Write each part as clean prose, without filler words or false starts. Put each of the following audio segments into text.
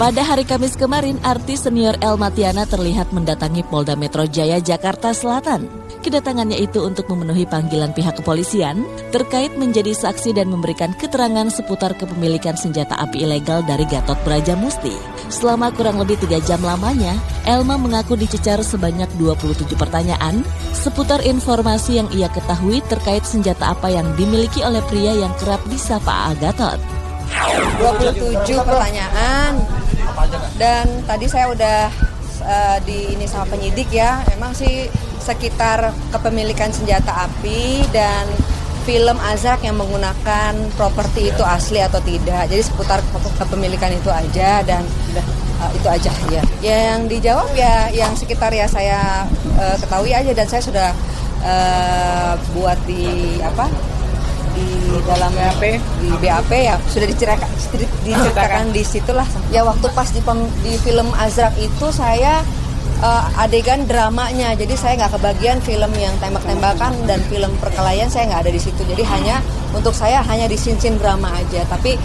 Pada hari Kamis kemarin, artis senior Elma Tiana terlihat mendatangi Polda Metro Jaya, Jakarta Selatan. Kedatangannya itu untuk memenuhi panggilan pihak kepolisian terkait menjadi saksi dan memberikan keterangan seputar kepemilikan senjata api ilegal dari Gatot Brajamusti. Selama kurang lebih 3 jam lamanya, Elma mengaku dicecar sebanyak 27 pertanyaan seputar informasi yang ia ketahui terkait senjata apa yang dimiliki oleh pria yang kerap disapa Gatot. 27 pertanyaan, dan tadi saya udah ini sama penyidik ya, memang sih sekitar kepemilikan senjata api dan film Azrak yang menggunakan properti itu asli atau tidak. Jadi seputar kepemilikan itu aja, dan itu aja ya. Yang dijawab ya yang sekitar ya saya ketahui aja, dan saya sudah buat di dalam BAP ya sudah diceritakan di situlah. Ya waktu pas di film Azrak itu saya adegan dramanya, jadi saya nggak kebagian film yang tembak-tembakan dan film perkelahian, saya nggak ada di situ. Jadi untuk saya hanya di scene drama aja. Tapi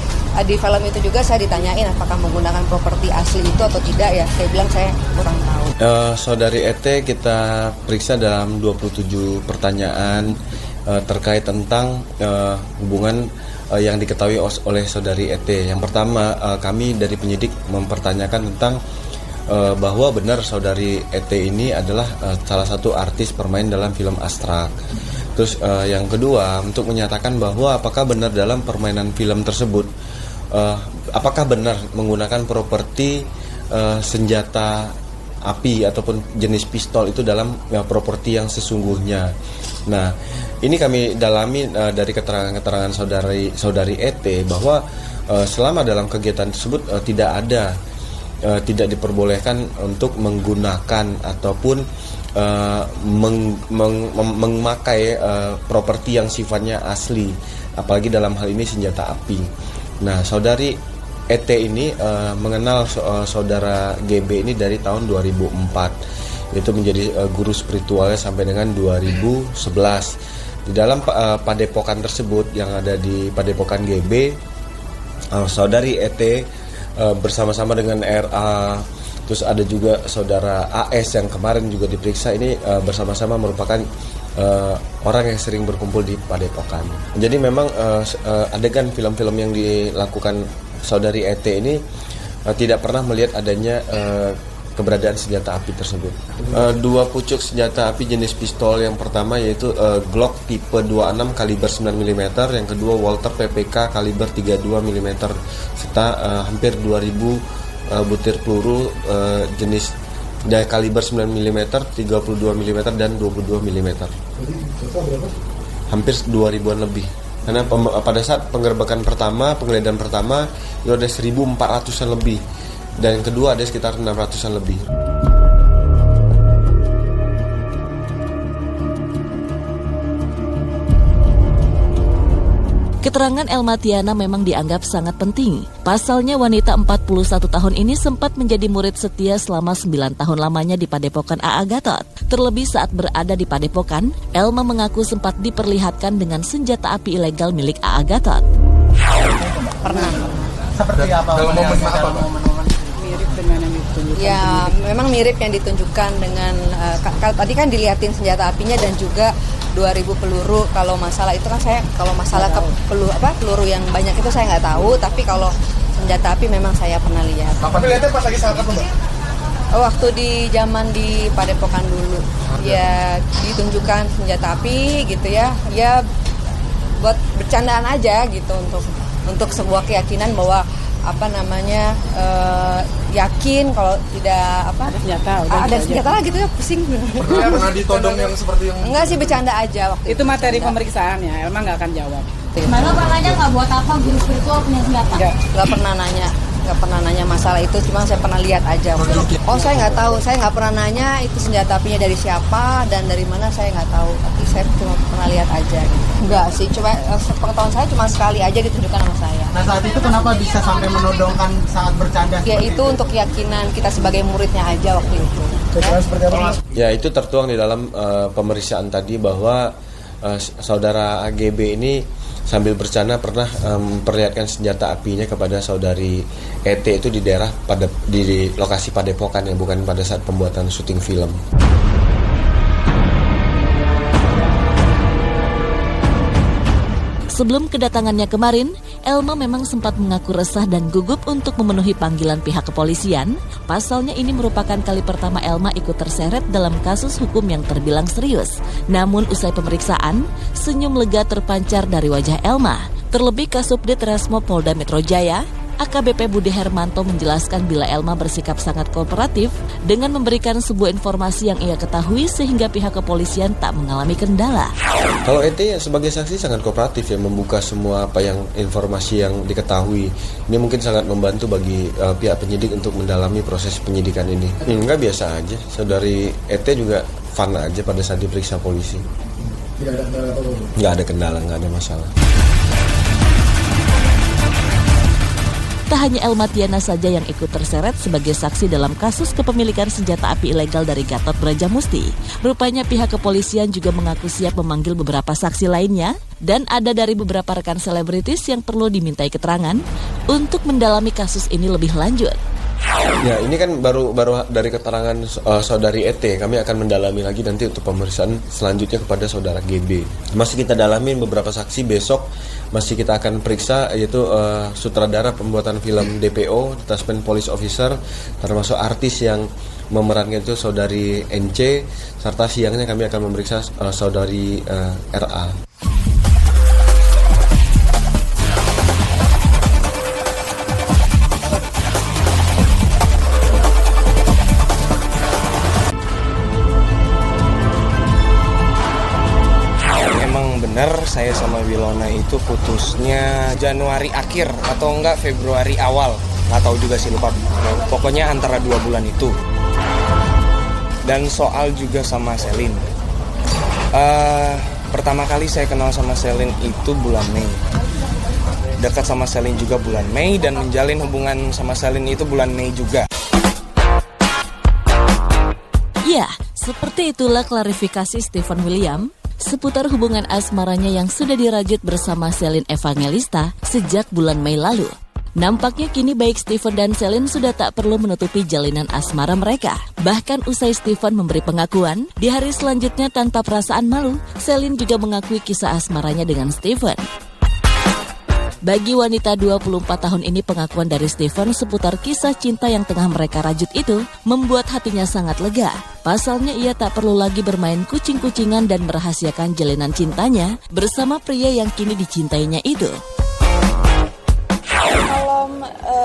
di film itu juga saya ditanyain apakah menggunakan properti asli itu atau tidak ya. Saya bilang saya kurang tahu. Saudari ET kita periksa dalam 27 pertanyaan terkait tentang hubungan yang diketahui oleh saudari ET. Yang pertama, kami dari penyidik mempertanyakan tentang bahwa benar saudari ET ini adalah salah satu artis bermain dalam film Azrak. Terus yang kedua, untuk menyatakan bahwa apakah benar dalam permainan film tersebut, apakah benar menggunakan properti senjata api ataupun jenis pistol itu dalam properti yang sesungguhnya. Nah, ini kami dalami dari keterangan-keterangan saudari ET bahwa selama dalam kegiatan tersebut tidak diperbolehkan untuk menggunakan ataupun memakai properti yang sifatnya asli, apalagi dalam hal ini senjata api. Nah, saudari ET ini mengenal saudara GB ini dari tahun 2004, yaitu menjadi guru spiritualnya sampai dengan 2011. Di dalam padepokan tersebut yang ada di padepokan GB, saudari ET bersama-sama dengan RA, terus ada juga saudara AS yang kemarin juga diperiksa, ini bersama-sama merupakan orang yang sering berkumpul di padepokan. Jadi memang adegan film-film yang dilakukan saudari ET ini tidak pernah melihat adanya keberadaan senjata api tersebut. 2 pucuk senjata api jenis pistol, yang pertama yaitu Glock tipe 26 kaliber 9 mm, yang kedua Walther PPK kaliber 32 mm, serta hampir 2000 butir peluru jenis kaliber 9 mm, 32 mm, dan 22 mm. Hampir 2000-an lebih. Karena pada saat penggeledahan pertama itu ada 1400-an lebih, dan yang kedua ada sekitar 600-an lebih. Keterangan Elma Tiana memang dianggap sangat penting. Pasalnya wanita 41 tahun ini sempat menjadi murid setia selama 9 tahun lamanya di Padepokan AA Gatot. Terlebih saat berada di Padepokan, Elma mengaku sempat diperlihatkan dengan senjata api ilegal milik AA Gatot. Pernah. Seperti apa? Dalam momen-momen mirip dengan yang ditunjukkan. Ya, memang mirip yang ditunjukkan dengan tadi kan dilihatin senjata apinya dan juga 2000 peluru. Kalau masalah itu kan peluru yang banyak itu saya nggak tahu, tapi kalau senjata api memang saya pernah lihat. Tapi lihatnya pas lagi saat apa, Mbak? Waktu di zaman di Padepokan dulu. Ya ditunjukkan senjata api gitu ya. Ya buat bercandaan aja gitu, untuk sebuah keyakinan bahwa yakin kalau tidak ada senjata lah gitu ya, pusing. Pernah ditodong yang seperti yang enggak sih, bercanda aja waktu itu materi pemeriksaan ya, Elma nggak akan jawab. Mbak pernah nanya nggak buat apa guru spiritual punya senjata? Nggak pernah nanya masalah itu, cuma saya pernah lihat aja. Oh, saya nggak tahu, saya nggak pernah nanya itu senjata apinya dari siapa dan dari mana, saya nggak tahu. Tapi saya cuma pernah lihat aja. Enggak sih, cuma pengetahuan saya cuma sekali aja ditunjukkan sama saya. Nah, saat itu kenapa bisa sampai menodongkan saat bercanda? Ya itu untuk keyakinan kita sebagai muridnya aja waktu itu. Seperti apa? Ya, itu tertuang di dalam pemeriksaan tadi bahwa saudara AGB ini sambil bercanda pernah memperlihatkan senjata apinya kepada saudari ET itu di daerah di lokasi Padepokan, ya, bukan pada saat pembuatan syuting film. Sebelum kedatangannya kemarin, Elma memang sempat mengaku resah dan gugup untuk memenuhi panggilan pihak kepolisian. Pasalnya ini merupakan kali pertama Elma ikut terseret dalam kasus hukum yang terbilang serius. Namun usai pemeriksaan, senyum lega terpancar dari wajah Elma. Terlebih Kasubdit Resmo Polda Metro Jaya, AKBP Budi Hermanto menjelaskan bila Elma bersikap sangat kooperatif dengan memberikan sebuah informasi yang ia ketahui sehingga pihak kepolisian tak mengalami kendala. Kalau ET sebagai saksi sangat kooperatif, ya, membuka semua informasi yang diketahui. Ini mungkin sangat membantu bagi pihak penyidik untuk mendalami proses penyidikan ini. Enggak, biasa aja. Saudari ET juga fun aja pada saat diperiksa polisi. Tidak ada kendala apa-apa? Nggak ada kendala, nggak ada masalah. Tak hanya Elma Tiana saja yang ikut terseret sebagai saksi dalam kasus kepemilikan senjata api ilegal dari Gatot Brajamusti. Rupanya pihak kepolisian juga mengaku siap memanggil beberapa saksi lainnya dan ada dari beberapa rekan selebritis yang perlu dimintai keterangan untuk mendalami kasus ini lebih lanjut. Ya, ini kan baru dari keterangan saudari ET. Kami akan mendalami lagi nanti untuk pemeriksaan selanjutnya kepada saudara GB. Masih kita dalamin beberapa saksi, besok masih kita akan periksa, yaitu sutradara pembuatan film DPO, Detachment Police Officer, termasuk artis yang memerankan itu saudari NC, serta siangnya kami akan memeriksa saudari RA. Benar, saya sama Wilona itu putusnya Januari akhir atau enggak Februari awal, nggak tahu juga sih, lupa. Pokoknya antara 2 bulan itu. Dan soal juga sama Selin, pertama kali saya kenal sama Selin itu bulan Mei. Dekat sama Selin juga bulan Mei dan menjalin hubungan sama Selin itu bulan Mei juga. Ya, seperti itulah klarifikasi Stephen William seputar hubungan asmaranya yang sudah dirajut bersama Selin Evangelista sejak bulan Mei lalu. Nampaknya kini baik Stephen dan Selin sudah tak perlu menutupi jalinan asmara mereka. Bahkan usai Stephen memberi pengakuan, di hari selanjutnya tanpa perasaan malu, Selin juga mengakui kisah asmaranya dengan Stephen. Bagi wanita 24 tahun ini, pengakuan dari Stephen seputar kisah cinta yang tengah mereka rajut itu membuat hatinya sangat lega. Pasalnya ia tak perlu lagi bermain kucing-kucingan dan merahasiakan jalinan cintanya bersama pria yang kini dicintainya itu. Kalau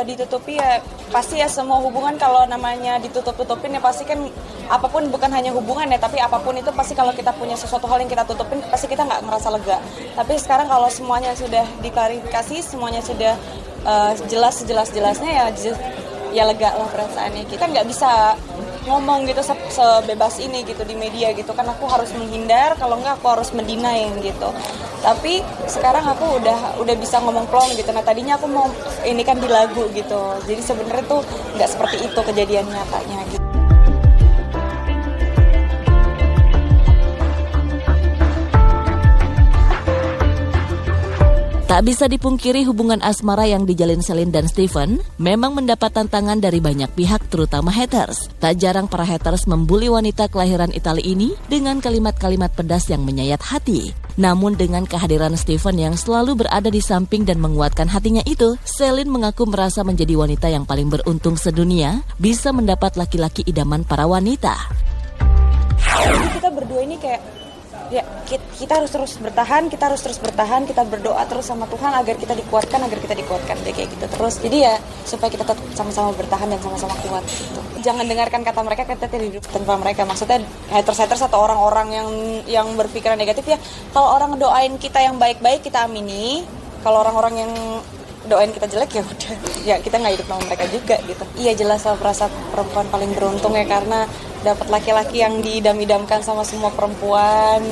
ditutupi ya pasti ya, semua hubungan kalau namanya ditutup-tutupin ya pasti kan, apapun, bukan hanya hubungan ya, tapi apapun itu pasti kalau kita punya sesuatu hal yang kita tutupin pasti kita nggak merasa lega. Tapi sekarang kalau semuanya sudah diklarifikasi, semuanya sudah jelas sejelas-jelasnya ya lega lah perasaannya. Kita nggak bisa ngomong gitu sebebas ini gitu di media gitu kan, aku harus menghindar, kalau nggak aku harus mendinain gitu. Tapi sekarang aku udah bisa ngomong plong gitu. Nah tadinya aku mau ini kan di lagu gitu, jadi sebenarnya tuh nggak seperti itu kejadian nyatanya gitu. Tak bisa dipungkiri hubungan asmara yang dijalin Selin dan Stephen memang mendapat tantangan dari banyak pihak, terutama haters. Tak jarang para haters membuli wanita kelahiran Italia ini dengan kalimat-kalimat pedas yang menyayat hati. Namun dengan kehadiran Stephen yang selalu berada di samping dan menguatkan hatinya itu, Selin mengaku merasa menjadi wanita yang paling beruntung sedunia, bisa mendapat laki-laki idaman para wanita. Kita berdua ini kayak ya kita harus terus bertahan, kita berdoa terus sama Tuhan agar kita dikuatkan deh, kayak gitu terus. Jadi ya supaya kita tetap sama-sama bertahan dan sama-sama kuat gitu. Jangan dengarkan kata mereka, kita tidak hidup tanpa mereka. Maksudnya haters atau orang-orang yang berpikiran negatif ya, kalau orang doain kita yang baik-baik kita amini. Kalau orang-orang yang doain kita jelek ya udah, ya kita nggak hidup sama mereka juga gitu. Iya jelas lah, merasa perempuan paling beruntung ya, karena dapat laki-laki yang diidam-idamkan sama semua perempuan,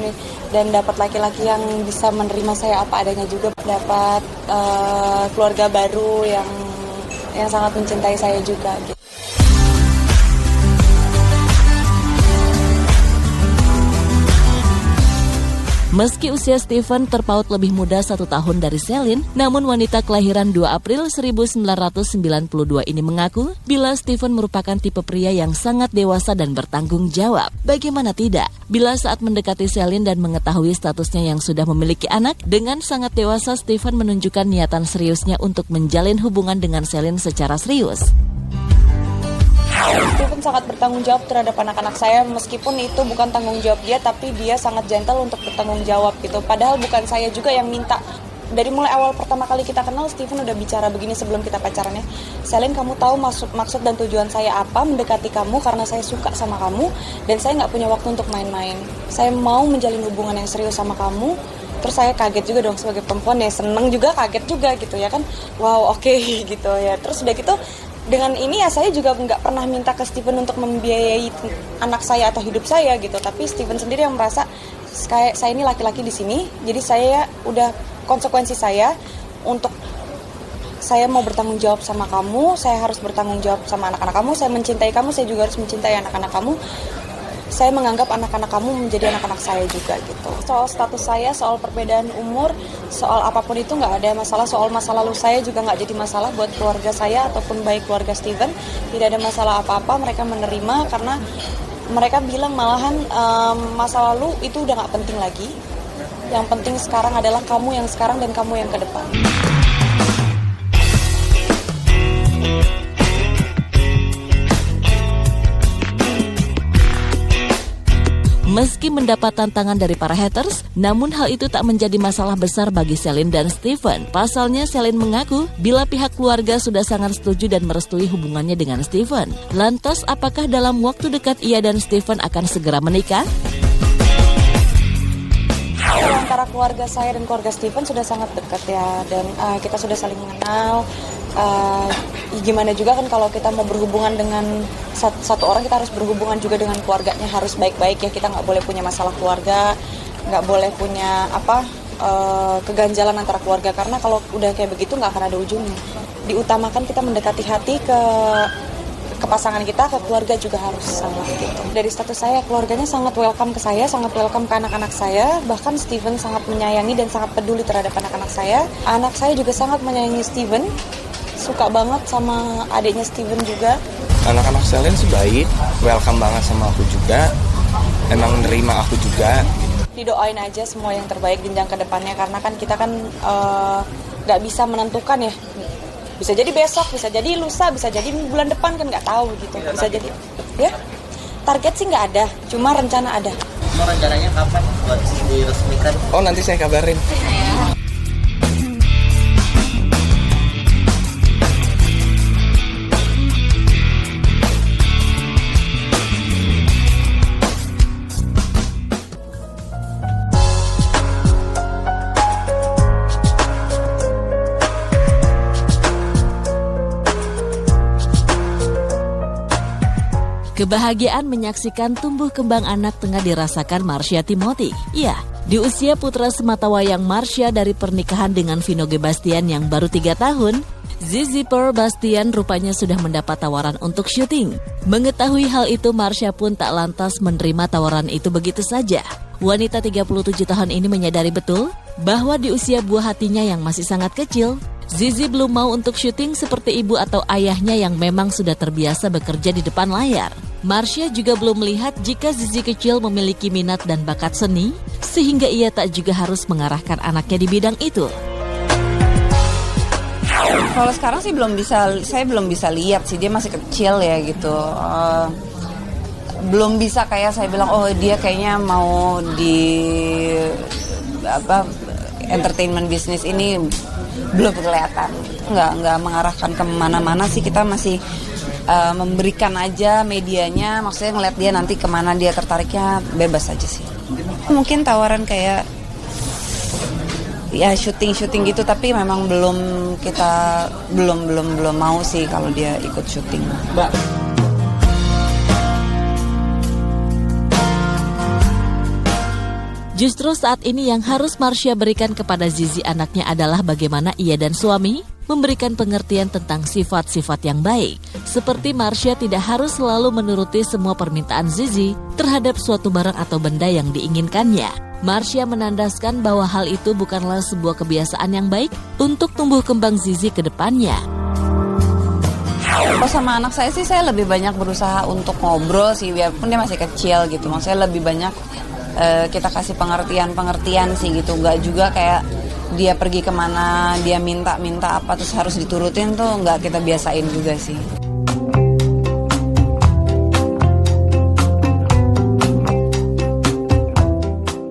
dan dapat laki-laki yang bisa menerima saya apa adanya juga, dapat keluarga baru yang sangat mencintai saya juga gitu. Meski usia Steven terpaut lebih muda 1 tahun dari Celine, namun wanita kelahiran 2 April 1992 ini mengaku bila Steven merupakan tipe pria yang sangat dewasa dan bertanggung jawab. Bagaimana tidak? Bila saat mendekati Celine dan mengetahui statusnya yang sudah memiliki anak, dengan sangat dewasa Steven menunjukkan niatan seriusnya untuk menjalin hubungan dengan Celine secara serius. Steven sangat bertanggung jawab terhadap anak-anak saya, meskipun itu bukan tanggung jawab dia, tapi dia sangat gentle untuk bertanggung jawab gitu. Padahal bukan saya juga yang minta. Dari mulai awal pertama kali kita kenal, Steven udah bicara begini sebelum kita pacarannya. Celine, kamu tahu maksud dan tujuan saya apa mendekati kamu karena saya suka sama kamu dan saya nggak punya waktu untuk main-main. Saya mau menjalin hubungan yang serius sama kamu. Terus saya kaget juga dong sebagai perempuan ya, seneng juga, kaget juga gitu ya kan. Wow, oke, gitu ya. Terus udah gitu, dengan ini ya saya juga nggak pernah minta ke Steven untuk membiayai anak saya atau hidup saya gitu. Tapi Steven sendiri yang merasa kayak saya ini laki-laki di sini, jadi saya udah konsekuensi saya untuk saya mau bertanggung jawab sama kamu, saya harus bertanggung jawab sama anak-anak kamu, saya mencintai kamu, saya juga harus mencintai anak-anak kamu. Saya menganggap anak-anak kamu menjadi anak-anak saya juga gitu. Soal status saya, soal perbedaan umur, soal apapun itu nggak ada masalah. Soal masa lalu saya juga nggak jadi masalah buat keluarga saya ataupun baik keluarga Steven. Tidak ada masalah apa-apa, mereka menerima karena mereka bilang malahan masa lalu itu udah nggak penting lagi. Yang penting sekarang adalah kamu yang sekarang dan kamu yang ke depan. Meski mendapat tantangan dari para haters, namun hal itu tak menjadi masalah besar bagi Celine dan Steven. Pasalnya Celine mengaku bila pihak keluarga sudah sangat setuju dan merestui hubungannya dengan Steven. Lantas apakah dalam waktu dekat ia dan Steven akan segera menikah? Antara keluarga saya dan keluarga Steven sudah sangat dekat ya, dan kita sudah saling mengenal. Gimana juga kan kalau kita mau berhubungan dengan satu orang, kita harus berhubungan juga dengan keluarganya, harus baik-baik ya. Kita nggak boleh punya masalah keluarga, nggak boleh punya keganjalan antara keluarga, karena kalau udah kayak begitu nggak akan ada ujungnya. Diutamakan kita mendekati hati ke pasangan kita, ke keluarga juga harus sama gitu. Dari status saya, keluarganya sangat welcome ke saya, sangat welcome ke anak-anak saya. Bahkan Steven sangat menyayangi dan sangat peduli terhadap anak-anak saya. Anak saya juga sangat menyayangi Steven, suka banget sama adiknya Steven juga. Anak-anak Celine sih baik, welcome banget sama aku juga, emang nerima aku juga. Didoain aja semua yang terbaik jenjang ke depannya, karena kan kita kan nggak bisa menentukan ya. Bisa jadi besok, bisa jadi lusa, bisa jadi bulan depan, kan nggak tahu gitu. Bisa jadi, ya. Target sih nggak ada, cuma rencana ada. Mau rencananya kapan buat diresmikan? Oh, nanti saya kabarin. Kebahagiaan menyaksikan tumbuh kembang anak tengah dirasakan Marsha Timothy. Iya, di usia putra sematawayang Marsha dari pernikahan dengan Vino G. Bastian yang baru 3 tahun, Zizi Per Bastian rupanya sudah mendapat tawaran untuk syuting. Mengetahui hal itu, Marsha pun tak lantas menerima tawaran itu begitu saja. Wanita 37 tahun ini menyadari betul bahwa di usia buah hatinya yang masih sangat kecil, Zizi belum mau untuk syuting seperti ibu atau ayahnya yang memang sudah terbiasa bekerja di depan layar. Marsha juga belum melihat jika Zizi kecil memiliki minat dan bakat seni, sehingga ia tak juga harus mengarahkan anaknya di bidang itu. Kalau sekarang sih saya belum bisa lihat sih, dia masih kecil ya gitu. Belum bisa kayak saya bilang, oh dia kayaknya mau di entertainment bisnis ini, belum kelihatan. Nggak mengarahkan kemana-mana sih, kita masih memberikan aja medianya, maksudnya ngeliat dia nanti kemana dia tertariknya, bebas aja sih. Mungkin tawaran kayak ya syuting gitu, tapi memang belum mau sih kalau dia ikut syuting. Justru saat ini yang harus Marsha berikan kepada Zizi anaknya adalah bagaimana ia dan suami memberikan pengertian tentang sifat-sifat yang baik. Seperti Marsha tidak harus selalu menuruti semua permintaan Zizi terhadap suatu barang atau benda yang diinginkannya. Marsha menandaskan bahwa hal itu bukanlah sebuah kebiasaan yang baik untuk tumbuh kembang Zizi ke depannya. Kalau sama anak saya sih saya lebih banyak berusaha untuk ngobrol sih, biarpun dia masih kecil gitu. Maksudnya lebih banyak kita kasih pengertian sih gitu. Nggak juga kayak dia pergi kemana, dia minta apa terus harus diturutin tuh nggak kita biasain juga sih.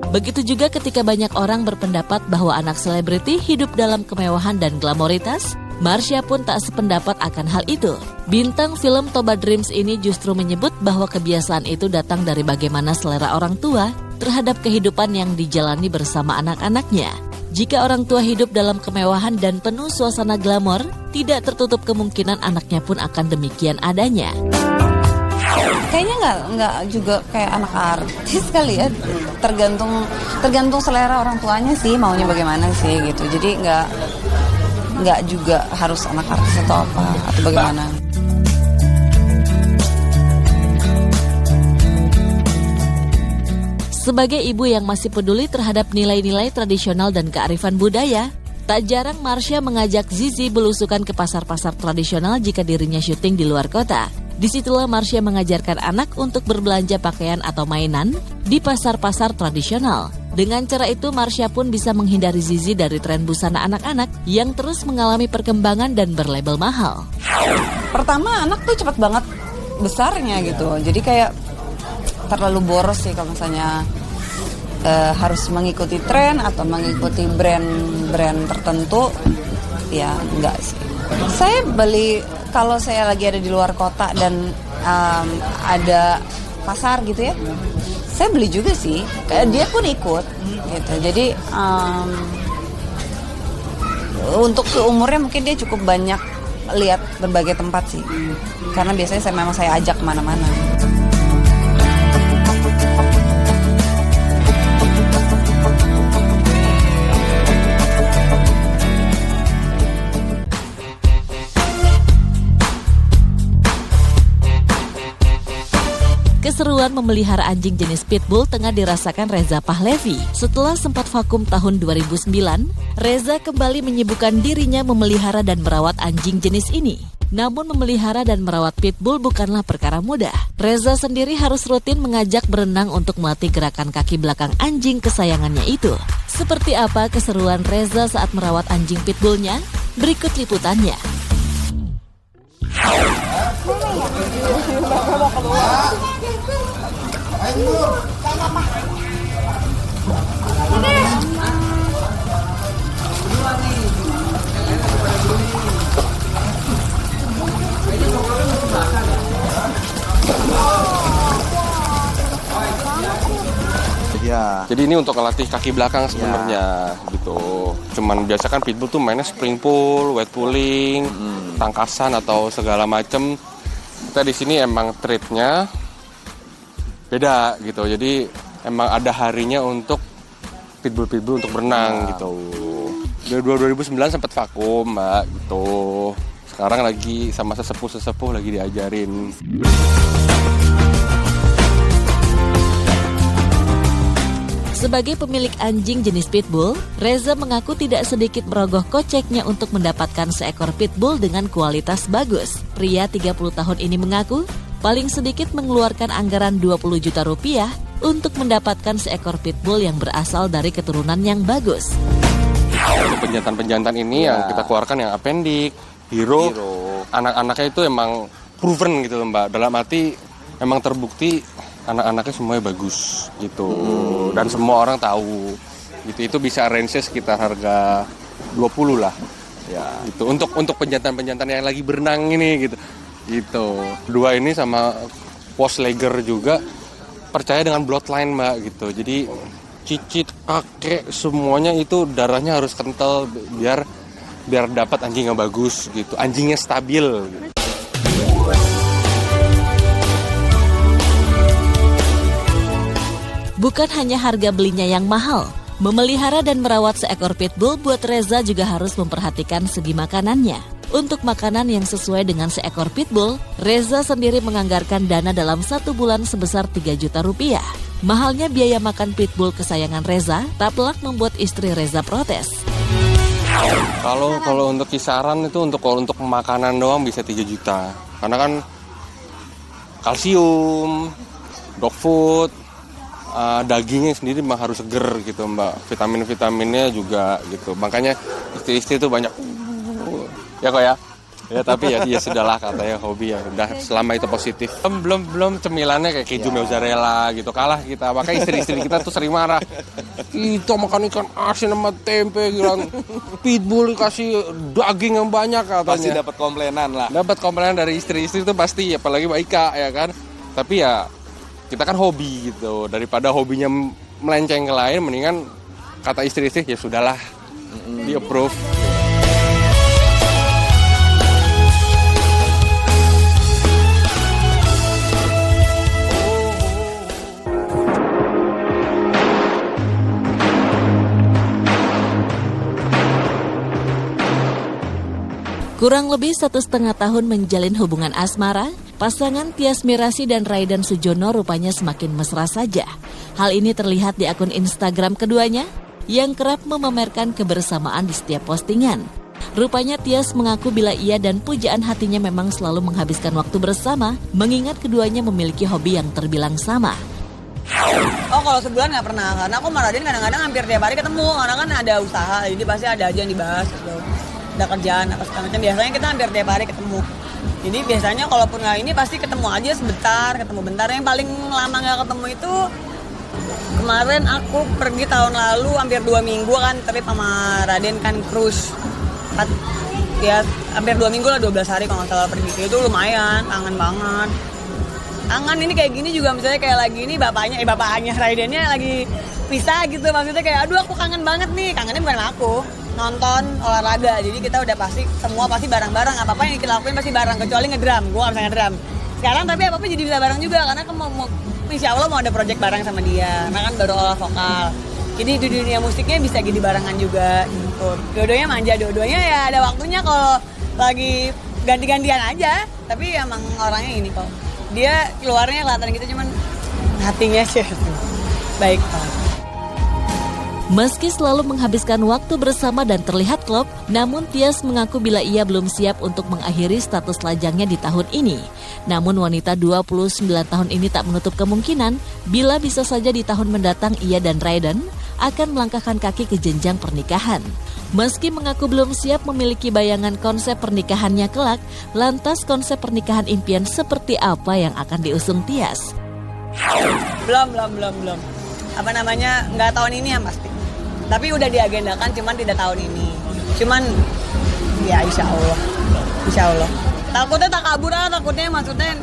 Begitu juga ketika banyak orang berpendapat bahwa anak selebriti hidup dalam kemewahan dan glamoritas, Marsha pun tak sependapat akan hal itu. Bintang film Toba Dreams ini justru menyebut bahwa kebiasaan itu datang dari bagaimana selera orang tua terhadap kehidupan yang dijalani bersama anak-anaknya. Jika orang tua hidup dalam kemewahan dan penuh suasana glamor, tidak tertutup kemungkinan anaknya pun akan demikian adanya. Kayaknya nggak juga kayak anak artis kali ya, tergantung selera orang tuanya sih maunya bagaimana sih gitu. Jadi nggak juga harus anak artis atau apa atau bagaimana. Sebagai ibu yang masih peduli terhadap nilai-nilai tradisional dan kearifan budaya, tak jarang Marsha mengajak Zizi belusukan ke pasar-pasar tradisional jika dirinya syuting di luar kota. Disitulah Marsha mengajarkan anak untuk berbelanja pakaian atau mainan di pasar-pasar tradisional. Dengan cara itu, Marsha pun bisa menghindari Zizi dari tren busana anak-anak yang terus mengalami perkembangan dan berlabel mahal. Pertama, anak tuh cepat banget besarnya gitu. Jadi kayak terlalu boros sih kalau misalnya harus mengikuti tren atau mengikuti brand tertentu. Ya enggak sih. Saya beli kalau saya lagi ada di luar kota dan ada pasar gitu ya, saya beli juga sih. Dia pun ikut gitu. Jadi untuk seumurnya mungkin dia cukup banyak lihat berbagai tempat sih. Karena biasanya saya ajak kemana-mana. Keseruan memelihara anjing jenis Pitbull tengah dirasakan Reza Pahlevi. Setelah sempat vakum tahun 2009, Reza kembali menyibukkan dirinya memelihara dan merawat anjing jenis ini. Namun memelihara dan merawat Pitbull bukanlah perkara mudah. Reza sendiri harus rutin mengajak berenang untuk melatih gerakan kaki belakang anjing kesayangannya itu. Seperti apa keseruan Reza saat merawat anjing Pitbullnya? Berikut liputannya. Ya. Jadi ini untuk melatih kaki belakang sebenarnya gitu. Cuman biasa kan Pitbull tuh mainnya spring pull, wet pulling, tangkasan atau segala macem. Kita di sini emang treatnya beda gitu. Jadi emang ada harinya untuk Pitbull untuk berenang gitu. 2009 sempat vakum Mbak gitu. Sekarang lagi sama sesepuh lagi diajarin. Sebagai pemilik anjing jenis Pitbull, Reza mengaku tidak sedikit merogoh koceknya untuk mendapatkan seekor Pitbull dengan kualitas bagus. Pria 30 tahun ini mengaku paling sedikit mengeluarkan anggaran 20 juta rupiah untuk mendapatkan seekor Pitbull yang berasal dari keturunan yang bagus. Untuk penjantan ini yang kita keluarkan yang Appendik, Hero. Anak-anaknya itu emang proven gitu Mbak. Dalam arti emang terbukti anak-anaknya semuanya bagus gitu. Dan semua orang tahu gitu. Itu bisa range sekitar harga 20 lah. Ya, itu untuk penjantan-penjantan yang lagi berenang ini gitu. Gitu. Dua ini sama Postlager juga percaya dengan bloodline Mbak gitu. Jadi cicit, kakek semuanya itu darahnya harus kental biar dapat anjing yang bagus gitu. Anjingnya stabil gitu. Bukan hanya harga belinya yang mahal, Memelihara dan merawat seekor pitbull buat Reza juga harus memperhatikan segi makanannya. Untuk makanan yang sesuai dengan seekor pitbull, Reza sendiri menganggarkan dana dalam 1 bulan sebesar 3 juta rupiah. Mahalnya biaya makan pitbull kesayangan Reza tak pelak membuat istri Reza protes. Kalau untuk kisaran itu untuk makanan doang bisa 3 juta. Karena kan kalsium, dog food, dagingnya sendiri memang harus seger gitu Mbak. Vitamin-vitaminnya juga gitu. Makanya istri-istri itu banyak ya kok ya. Ya tapi ya sudahlah katanya hobi ya. Udah selama itu positif. Belum cemilannya kayak keju mozzarella gitu. Kalah kita. Makanya istri-istri kita tuh sering marah. Kita makan ikan asin sama tempe bilang pitbull dikasih daging yang banyak katanya. Pasti dapat komplainan lah. Dapat komplainan dari istri-istri itu pasti, apalagi Mbak Ika ya kan. Tapi ya kita kan hobi gitu. Daripada hobinya melenceng ke lain, mendingan kata istri-istri ya sudahlah, di approve. Kurang lebih 1,5 tahun menjalin hubungan asmara, pasangan Tias Mirasih dan Raiden Sujono rupanya semakin mesra saja. Hal ini terlihat di akun Instagram keduanya yang kerap memamerkan kebersamaan di setiap postingan. Rupanya Tias mengaku bila ia dan pujaan hatinya memang selalu menghabiskan waktu bersama, mengingat keduanya memiliki hobi yang terbilang sama. Oh kalau sebulan nggak pernah, karena aku sama Raden kadang-kadang hampir tiap hari ketemu, karena kan ada usaha, jadi pasti ada aja yang dibahas gitu. Ada kerjaan apa segala macam, biasanya kita hampir tiap hari ketemu. Jadi biasanya kalaupun nggak ini pasti ketemu aja sebentar, ketemu bentar. Yang paling lama nggak ketemu itu kemarin aku pergi tahun lalu hampir 2 minggu kan trip sama Raden kan cruise. Ya hampir 2 minggu lah, 12 hari kalau nggak salah pergi. Itu lumayan, kangen banget. Kangen ini kayak gini juga misalnya kayak lagi ini bapaknya Raidennya lagi pisah gitu. Maksudnya kayak aduh aku kangen banget nih, kangennya bukan sama aku. Nonton olahraga, jadi kita udah semua pasti bareng-bareng, apa-apa yang kita lakuin pasti bareng, kecuali ngedrum, gue gak bisa ngedrum sekarang, tapi apa-apa jadi bisa bareng juga, karena kan insya Allah mau ada project bareng sama dia, karena kan baru olah vokal, jadi di dunia musiknya bisa jadi barengan juga gitu. Dua-duanya manja, dua-duanya ya ada waktunya kalau lagi ganti-gantian aja, tapi emang orangnya ini kok, dia keluarnya kelihatan gitu, cuman hatinya sih baik banget. Meski selalu menghabiskan waktu bersama dan terlihat klop, namun Tias mengaku bila ia belum siap untuk mengakhiri status lajangnya di tahun ini. Namun wanita 29 tahun ini tak menutup kemungkinan bila bisa saja di tahun mendatang ia dan Raiden akan melangkahkan kaki ke jenjang pernikahan. Meski mengaku belum siap memiliki bayangan konsep pernikahannya kelak, lantas konsep pernikahan impian seperti apa yang akan diusung Tias? Belum. Nggak tahun ini yang pasti. Tapi udah diagendakan, cuman tidak tahun ini. Cuman ya insya Allah. Takutnya tak kabur takutnya maksudnya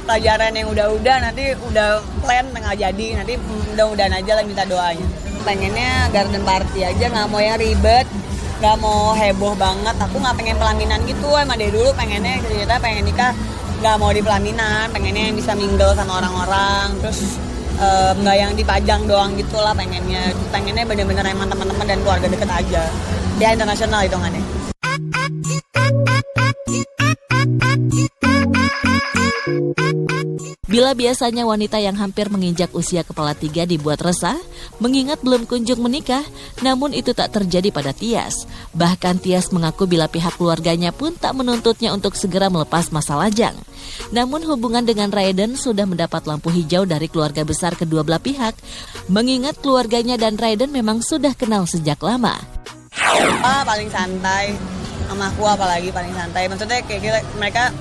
pelajaran yang udah nanti udah plan tengah jadi, nanti mudah-mudahan aja lah minta doanya. Pengennya garden party aja, nggak mau yang ribet, nggak mau heboh banget. Aku nggak pengen pelaminan gitu, emang dari dulu pengennya cerita pengen nikah nggak mau di pelaminan, pengennya yang bisa mingle sama orang-orang, terus nggak yang dipajang doang gitu lah, pengennya bener-bener emang teman-teman dan keluarga deket aja, ya internasional hitungannya. Bila biasanya wanita yang hampir menginjak usia kepala 3 dibuat resah, mengingat belum kunjung menikah, namun itu tak terjadi pada Tias. Bahkan Tias mengaku bila pihak keluarganya pun tak menuntutnya untuk segera melepas masa lajang. Namun hubungan dengan Raiden sudah mendapat lampu hijau dari keluarga besar kedua belah pihak, mengingat keluarganya dan Raiden memang sudah kenal sejak lama. Paling santai, sama aku apalagi paling santai, maksudnya kayak mereka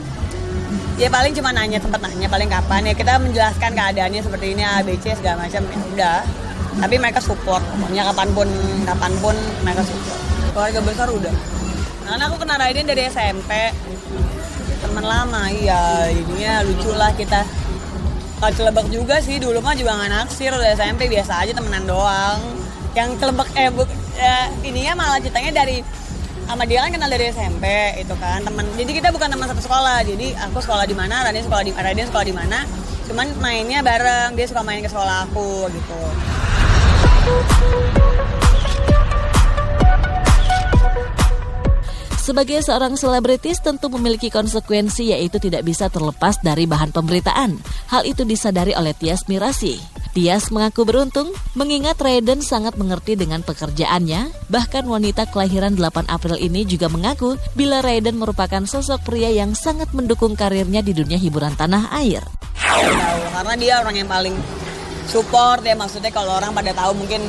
ya paling cuma sempat nanya paling kapan ya, kita menjelaskan keadaannya seperti ini ABC segala macam, ya udah. Tapi mereka support, pokoknya kapanpun mereka support. Keluarga besar udah. Karena aku kenal Raiden dari SMP, teman lama, iya, jadinya lucu lah kita. Kalau celebek juga sih, dulu mah juga nggak naksir, udah SMP biasa aja temenan doang. Yang celebek ininya malah ceritanya dari sama dia kan kenal dari SMP itu kan teman. Jadi kita bukan teman satu sekolah. Jadi aku sekolah di mana, Raiden sekolah di mana. Cuman mainnya bareng, dia suka main ke sekolah aku gitu. Sebagai seorang selebritis tentu memiliki konsekuensi, yaitu tidak bisa terlepas dari bahan pemberitaan. Hal itu disadari oleh Tyas Mirasih. Tyas mengaku beruntung mengingat Raiden sangat mengerti dengan pekerjaannya. Bahkan wanita kelahiran 8 April ini juga mengaku bila Raiden merupakan sosok pria yang sangat mendukung karirnya di dunia hiburan tanah air. Karena dia orang yang paling support ya, maksudnya kalau orang pada tahu mungkin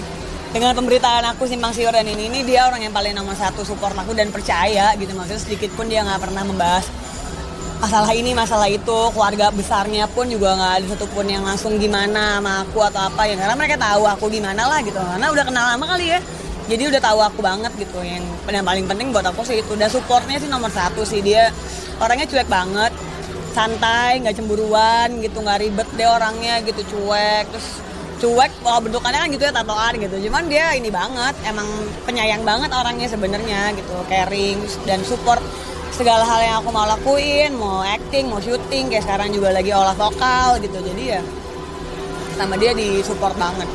dengan pemberitaan aku Simpang Siur dan ini dia orang yang paling nomor 1 support aku dan percaya gitu, maksudnya sedikit pun dia nggak pernah membahas masalah ini, masalah itu, keluarga besarnya pun juga nggak ada satupun yang langsung gimana sama aku atau apa ya, karena mereka tahu aku gimana lah gitu, karena udah kenal lama kali ya, jadi udah tahu aku banget gitu. Yang paling penting buat aku sih itu, dan supportnya sih nomor 1 sih, dia orangnya cuek banget, santai, nggak cemburuan gitu, nggak ribet deh orangnya gitu, cuek, terus cuek, kalau bentukannya kan gitu ya, tatoan gitu, cuman dia ini banget, emang penyayang banget orangnya sebenarnya gitu, caring dan support segala hal yang aku mau lakuin, mau acting, mau syuting, kayak sekarang juga lagi olah vokal gitu, jadi ya sama dia di support banget.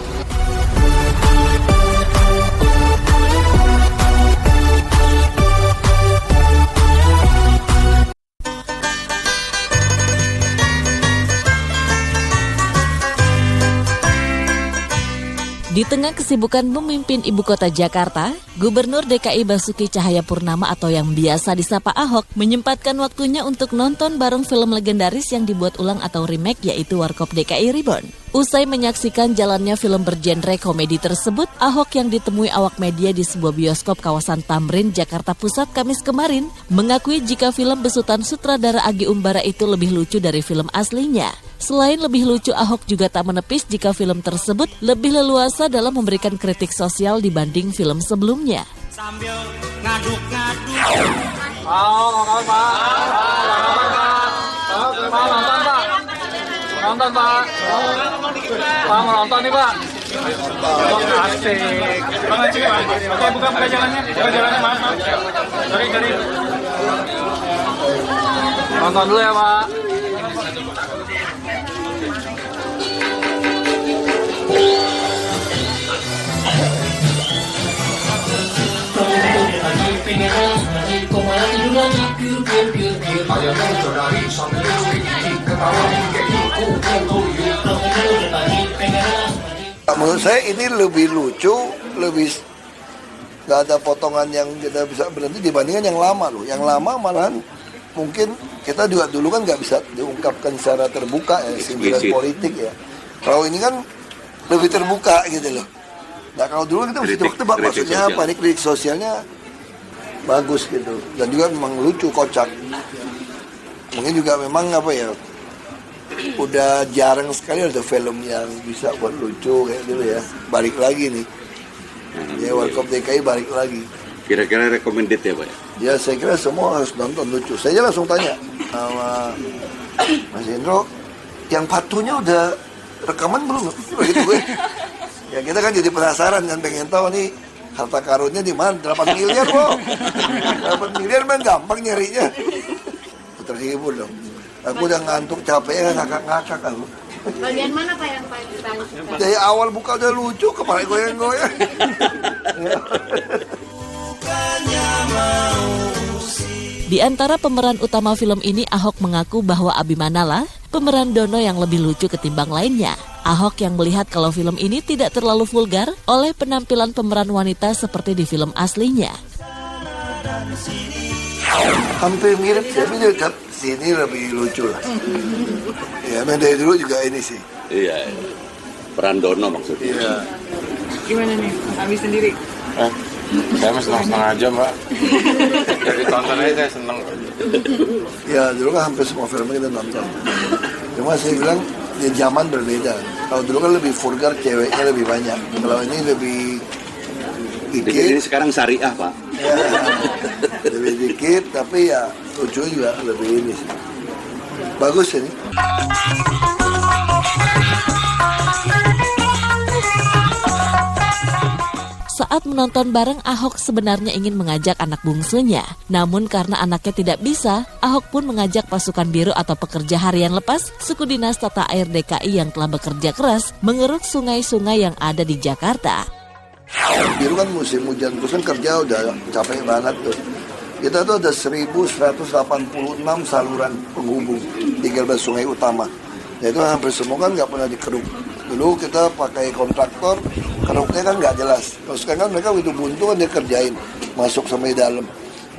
Di tengah kesibukan memimpin ibu kota Jakarta, Gubernur DKI Basuki Cahayapurnama atau yang biasa disapa Ahok menyempatkan waktunya untuk nonton bareng film legendaris yang dibuat ulang atau remake, yaitu Warkop DKI Reborn. Usai menyaksikan jalannya film bergenre komedi tersebut, Ahok yang ditemui awak media di sebuah bioskop kawasan Tamrin, Jakarta Pusat Kamis kemarin, mengakui jika film besutan sutradara Agi Umbara itu lebih lucu dari film aslinya. Selain lebih lucu, Ahok juga tak menepis jika film tersebut lebih leluasa dalam memberikan kritik sosial dibanding film sebelumnya. Sambil ngaduk-ngaduk. Nonton Pak. Pak mau nonton nih Pak. Asik. Oke, buka jalannya. Buka jalannya Mas. Cari. Nonton dulu ya Pak. Menurut saya ini lebih lucu, lebih nggak ada potongan yang kita bisa berhenti dibandingkan yang lama loh. Yang lama malahan mungkin kita juga dulu kan nggak bisa diungkapkan secara terbuka ya, sindiran politik ya. Kalau ini kan lebih terbuka gitu loh. Nah kalau dulu kita mesti tebak maksudnya apa nih, kritik sosialnya bagus gitu, dan juga memang lucu, kocak. Mungkin juga memang apa ya, udah jarang sekali ada film yang bisa buat lucu kayak dulu ya. Balik lagi nih, ya Warkop DKI balik lagi. Kira-kira recommended ya Pak? Ya saya kira semua harus nonton, lucu. Saya langsung tanya sama Mas Indro, yang patunya udah rekaman belum? Begitu gue. Ya kita kan jadi penasaran kan, pengen tahu nih harta karunnya di mana, 8 miliar kok. 8 miliar mah gampang nyarinya. Terhibur dong. Aku udah ngantuk, capek, ngakak-ngakak aku. Bagian mana Pak yang paling suka? Dari awal buka udah lucu, kepala goyang-goyang. Di antara pemeran utama film ini, Ahok mengaku bahwa Abimanala pemeran Dono yang lebih lucu ketimbang lainnya. Ahok yang melihat kalau film ini tidak terlalu vulgar oleh penampilan pemeran wanita seperti di film aslinya. Hampir mirip, tapi tetap sini lebih lucu lah. Ya, memang dari dulu juga ini sih. Iya, peran Dono maksudnya. Iya. Gimana nih, Abi sendiri? Saya masih setengah jam Mbak. Jadi tonton aja saya seneng. Ya dulu kan hampir semua film kita nonton. Cuma saya bilang ya zaman berbeda. Kalau dulu kan lebih vulgar, ceweknya lebih banyak. Kalau ini lebih dikit. Ini sekarang syariah Pak. Ya, lebih dikit, tapi ya lucu juga lebih ini sih. Bagus ini. Saat menonton bareng, Ahok sebenarnya ingin mengajak anak bungsunya. Namun karena anaknya tidak bisa, Ahok pun mengajak pasukan biru atau pekerja harian lepas suku dinas tata air DKI yang telah bekerja keras mengeruk sungai-sungai yang ada di Jakarta. Biru kan musim hujan, terus kan kerja udah capek banget tuh. Kita tuh ada 1186 saluran penghubung 13 sungai utama. Nah, itu hampir semua kan nggak pernah dikeruk. Dulu kita pakai kontraktor, keruknya kan nggak jelas. Terus sekarang kan mereka itu buntu kan dia kerjain, masuk sampai dalam.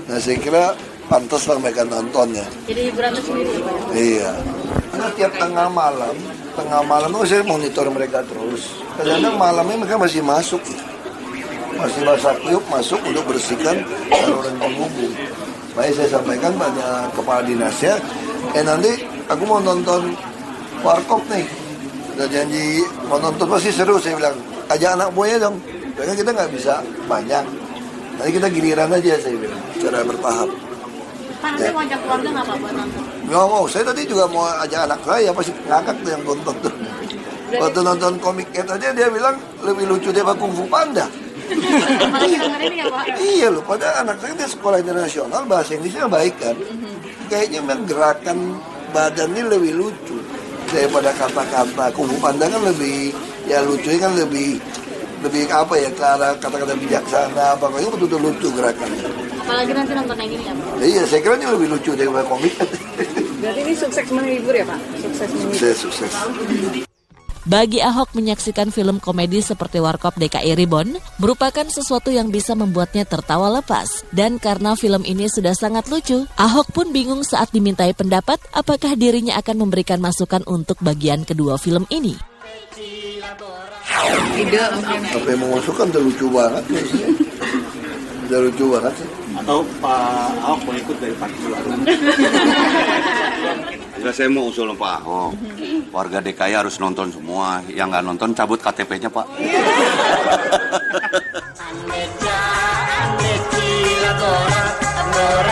Nah saya kira pantas lah mereka nonton ya. Jadi hiburan sendiri Pak? Iya. Karena tiap tengah malam tuh saya monitor mereka terus. Kadang-kadang malamnya mereka masih masuk. Masih basah tiup masuk untuk bersihkan saluran penghubung. Makanya saya sampaikan pada kepala dinasnya, nanti aku mau nonton Warkop nih. Udah janji mau nonton pasti seru, saya bilang. Ajak anak buahnya dong. Karena kita nggak bisa banyak. Nanti kita giliran aja, saya bilang. Secara bertahap. Pak, nanti mau ajak keluarga nggak Pak buat nonton? Nggak mau, saya tadi juga mau ajak anak saya, pasti ngakak tuh yang nonton tuh. Waktu nonton komik Cat aja dia bilang lebih lucu daripada Kung Fu Panda. Apalagi dengerin ya Pak? Iya loh, padahal anak saya di sekolah internasional bahasa Inggrisnya baik kan. Kayaknya memang gerakan badan ini lebih lucu daripada kata-kata. Kung Fu Panda kan lebih, ya lucunya kan lebih apa ya, ke arah kata-kata bijaksana, pokoknya betul-betul lucu gerakannya. Apalagi nanti nonton yang ini ya Pak? Iya, saya kira ini lebih lucu daripada komik. Berarti ini sukses menghibur ya Pak? Sukses. Bagi Ahok, menyaksikan film komedi seperti Warkop DKI Reborn merupakan sesuatu yang bisa membuatnya tertawa lepas. Dan karena film ini sudah sangat lucu, Ahok pun bingung saat dimintai pendapat apakah dirinya akan memberikan masukan untuk bagian kedua film ini. Apa yang mau masukkan udah lucu banget. Udah lucu banget sih. Atau Pak Ahok mau ikut dari Partai Perjuangan? Enggak, saya mau usul Pak Ahok. Warga DKI harus nonton semua. Yang nggak nonton cabut KTP-nya Pak.